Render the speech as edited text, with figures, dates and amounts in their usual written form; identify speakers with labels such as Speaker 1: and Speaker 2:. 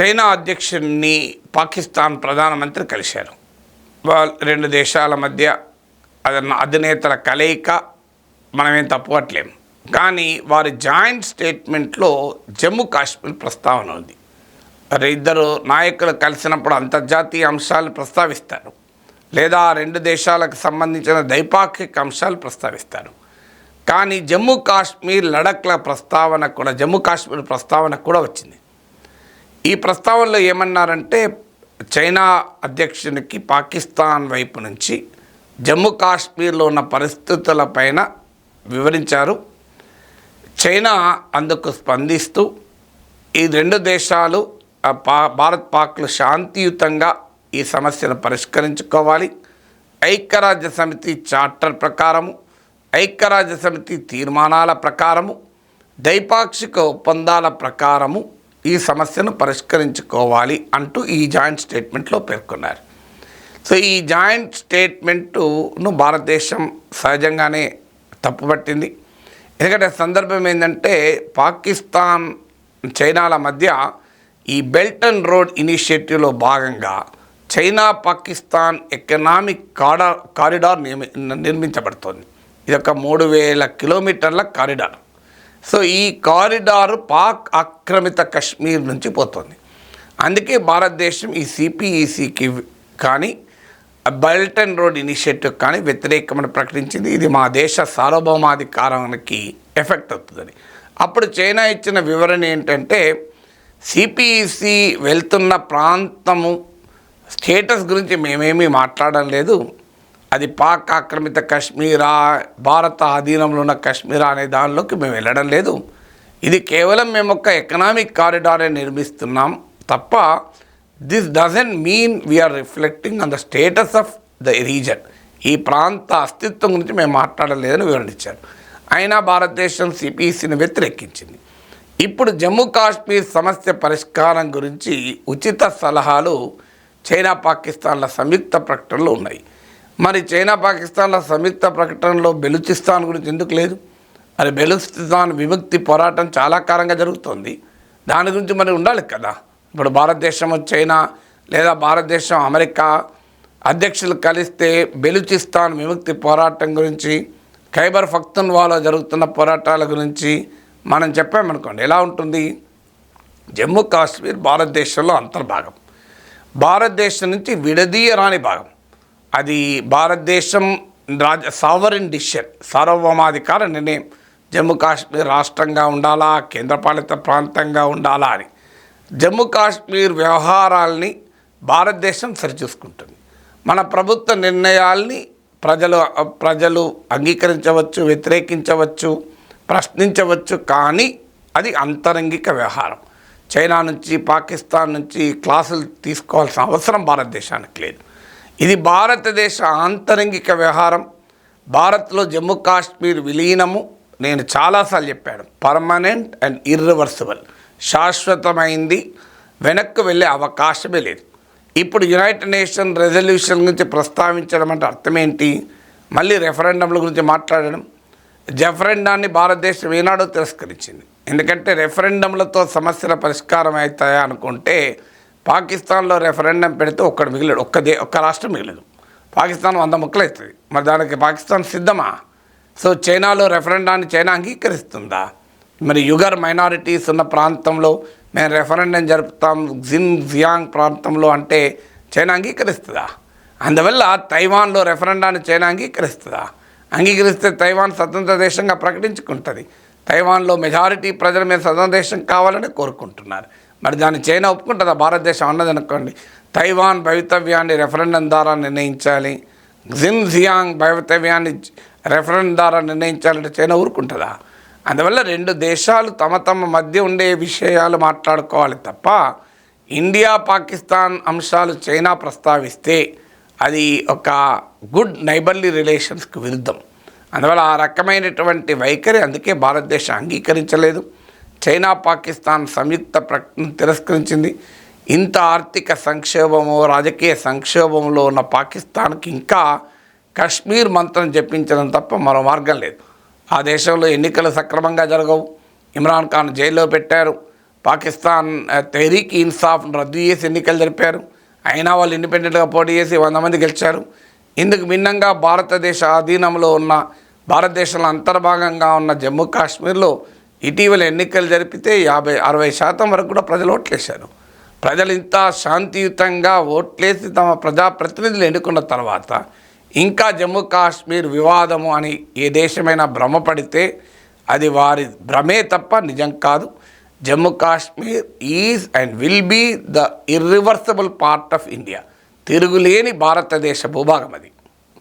Speaker 1: China అధ్యక్షుడిని పాకిస్తాన్ ప్రధానమంత్రి కలిశారు. రెండు దేశాల మధ్య అధినేతల కలయిక మనమేం తప్పుపట్టలేము. కానీ వారి జాయింట్ స్టేట్మెంట్లో జమ్మూ కాశ్మీర్ ప్రస్తావన ఉంది. ఇద్దరు నాయకులు కలిసినప్పుడు అంతర్జాతీయ అంశాలు ప్రస్తావిస్తారు, లేదా రెండు దేశాలకు సంబంధించిన ద్వైపాక్షిక అంశాలు ప్రస్తావిస్తారు. కానీ జమ్మూ కాశ్మీర్ లడఖ్ల ప్రస్తావన కూడా వచ్చింది. ఈ ప్రస్తావనలో ఏమన్నారంటే, చైనా అధ్యక్షునికి పాకిస్తాన్ వైపు నుంచి జమ్మూ కాశ్మీర్లో ఉన్న పరిస్థితులపైన వివరించారు. చైనా అందుకు స్పందిస్తూ ఈ రెండు దేశాలు భారత్ పాక్లు శాంతియుతంగా ఈ సమస్యను పరిష్కరించుకోవాలి, ఐక్యరాజ్య సమితి చార్టర్ ప్రకారము, ఐక్యరాజ్య సమితి తీర్మానాల ప్రకారము, ద్వైపాక్షిక ఒప్పందాల ప్రకారము ఈ సమస్యను పరిష్కరించుకోవాలి అంటూ ఈ జాయింట్ స్టేట్మెంట్లో పేర్కొన్నారు. సో ఈ జాయింట్ స్టేట్మెంటును భారతదేశం సహజంగానే తప్పుపట్టింది. ఎందుకంటే సందర్భం ఏంటంటే, పాకిస్తాన్ చైనాల మధ్య ఈ బెల్ట్ అండ్ రోడ్ ఇనిషియేటివ్లో భాగంగా చైనా పాకిస్తాన్ ఎకనామిక్ కారిడార్ నిర్మించబడుతోంది. ఇది ఒక 3000 కిలోమీటర్ల కారిడార్. సో ఈ కారిడారు పాక్ ఆక్రమిత కశ్మీర్ నుంచి పోతుంది. అందుకే భారతదేశం ఈ సిపిఈసికి కానీ బెల్ట్ అండ్ రోడ్ ఇనిషియేటివ్ కానీ వ్యతిరేకమని ప్రకటించింది. ఇది మా దేశ సార్వభౌమాధికారానికి ఎఫెక్ట్ అవుతుందని. అప్పుడు చైనా ఇచ్చిన వివరణ ఏంటంటే, సిపిఈసి వెళ్తున్న ప్రాంతము స్టేటస్ గురించి మేమేమీ మాట్లాడడం లేదు, అది పాక్ ఆక్రమిత కశ్మీరా, భారత అధీనంలో ఉన్న కశ్మీరా అనే దానిలోకి మేము వెళ్ళడం లేదు. ఇది కేవలం మేము ఒక ఎకనామిక్ కారిడారే నిర్మిస్తున్నాం తప్ప, this doesn't mean we are reflecting on the status of the region. ఈ ప్రాంత అస్తిత్వం గురించి మేము మాట్లాడలేదని వివరించారు. అయినా భారతదేశం సిపిఈసిని వ్యతిరేకించింది. ఇప్పుడు జమ్మూ కాశ్మీర్ సమస్య పరిష్కారం గురించి ఉచిత సలహాలు చైనా పాకిస్తాన్ల సంయుక్త ప్రకటనలు ఉన్నాయి. మరి చైనా పాకిస్తాన్ల సంయుక్త ప్రకటనలో బెలూచిస్తాన్ గురించి ఎందుకు లేదు? మరి బెలూచిస్తాన్ విముక్తి పోరాటం చాలా కాలంగా జరుగుతోంది, దాని గురించి మరి ఉండాలి కదా. ఇప్పుడు భారతదేశం చైనా లేదా భారతదేశం అమెరికా అధ్యక్షులు కలిస్తే బెలూచిస్తాన్ విముక్తి పోరాటం గురించి, ఖైబర్ పఖ్తూన్ఖ్వాలో జరుగుతున్న పోరాటాల గురించి మనం చెప్పామనుకోండి, ఎలా ఉంటుంది? జమ్మూ కాశ్మీర్ భారతదేశంలో అంతర్భాగం, భారతదేశం నుంచి విడదీయరాని భాగం. అది భారతదేశం సావరిన్ డిసిషన్, సార్వభౌమాధికార నిర్ణయం. జమ్మూ కాశ్మీర్ రాష్ట్రంగా ఉండాలా, కేంద్రపాలిత ప్రాంతంగా ఉండాలా అని జమ్మూ కాశ్మీర్ వ్యవహారాల్ని భారతదేశం సరిచూసుకుంటుంది. మన ప్రభుత్వ నిర్ణయాల్ని ప్రజలు అంగీకరించవచ్చు, వ్యతిరేకించవచ్చు, ప్రశ్నించవచ్చు, కానీ అది అంతరంగిక వ్యవహారం. చైనా నుంచి పాకిస్తాన్ నుంచి క్లాసులు తీసుకోవాల్సిన అవసరం భారతదేశానికి లేదు. ఇది భారతదేశ ఆంతరంగిక వ్యవహారం. భారత్లో జమ్మూ కాశ్మీర్ విలీనము నేను చాలాసార్లు చెప్పాను, పర్మనెంట్ అండ్ ఇర్రివర్సిబుల్, శాశ్వతమైంది, వెనక్కు వెళ్ళే అవకాశమే లేదు. ఇప్పుడు యునైటెడ్ నేషన్ రెజల్యూషన్ గురించి ప్రస్తావించడం అంటే అర్థం ఏంటి? మళ్ళీ రెఫరెండంల గురించి మాట్లాడడం. రెఫరెండాన్ని భారతదేశం ఏనాడో తిరస్కరించింది. ఎందుకంటే రెఫరెండంలతో సమస్యల పరిష్కారం అవుతాయా అనుకుంటే, పాకిస్తాన్లో రెఫరెండం పెడితే ఒక్కడు మిగిలడు, ఒక్క రాష్ట్రం మిగలదు. పాకిస్తాన్ 100 ముక్కలు అవుతుంది. మరి దానికి పాకిస్తాన్ సిద్ధమా? సో చైనాలో రెఫరెండాన్ని చైనా అంగీకరిస్తుందా? మరి యుగర్ మైనారిటీస్ ఉన్న ప్రాంతంలో మేము రెఫరెండం జరుపుతాం జిన్జియాంగ్ ప్రాంతంలో అంటే చైనా అంగీకరిస్తుందా? అందువల్ల తైవాన్లో రెఫరెండాన్ని చైనా అంగీకరిస్తుందా? అంగీకరిస్తే తైవాన్ స్వతంత్ర దేశంగా ప్రకటించుకుంటుంది. తైవాన్లో మెజారిటీ ప్రజలు మేము స్వతంత్ర దేశం కావాలని కోరుకుంటున్నారు. మరి దాన్ని చైనా ఒప్పుకుంటుందా? భారతదేశం అన్నది అనుకోండి, తైవాన్ భవితవ్యాన్ని రెఫరెండం ద్వారా నిర్ణయించాలి, జిన్జియాంగ్ భవితవ్యాన్ని రెఫరెండం ద్వారా నిర్ణయించాలంటే చైనా ఊరుకుంటుందా? అందువల్ల రెండు దేశాలు తమ మధ్య ఉండే విషయాలు మాట్లాడుకోవాలి తప్ప, ఇండియా పాకిస్తాన్ అంశాలు చైనా ప్రస్తావిస్తే అది ఒక గుడ్ నైబర్లీ రిలేషన్స్కి విరుద్ధం. అందువల్ల ఆ రకమైనటువంటి వైఖరి అందుకే భారతదేశం అంగీకరించలేదు. చైనా పాకిస్తాన్ సంయుక్త ప్రకటన తిరస్కరించింది. ఇంత ఆర్థిక సంక్షోభము, రాజకీయ సంక్షోభంలో ఉన్న పాకిస్తాన్కి ఇంకా కశ్మీర్ మంత్రం జపించడం తప్ప మరో మార్గం లేదు. ఆ దేశంలో ఎన్నికలు సక్రమంగా జరగవు, ఇమ్రాన్ ఖాన్ జైల్లో పెట్టారు, పాకిస్తాన్ తెహ్రీక్ ఇన్సాఫ్ రద్దు చేసి ఎన్నికలు జరిపారు. అయినా వాళ్ళు ఇండిపెండెంట్గా పోటీ చేసి 100 మంది గెలిచారు. ఇందుకు భిన్నంగా భారతదేశ ఆధీనంలో ఉన్న, భారతదేశంలో అంతర్భాగంగా ఉన్న జమ్మూ కాశ్మీర్లో ఇటీవల ఎన్నికలు జరిపితే 50-60% వరకు కూడా ప్రజలు ఓట్లేశారు. ప్రజలు ఇంత శాంతియుతంగా ఓట్లేసి తమ ప్రజాప్రతినిధులు ఎన్నుకున్న తర్వాత ఇంకా జమ్మూ కాశ్మీర్ వివాదము అని ఏ దేశమైనా భ్రమపడితే అది వారి భ్రమే తప్ప నిజం కాదు. Jammu Kashmir is and will be the irreversible part of India. తిరుగులేని భారతదేశ భూభాగం అది.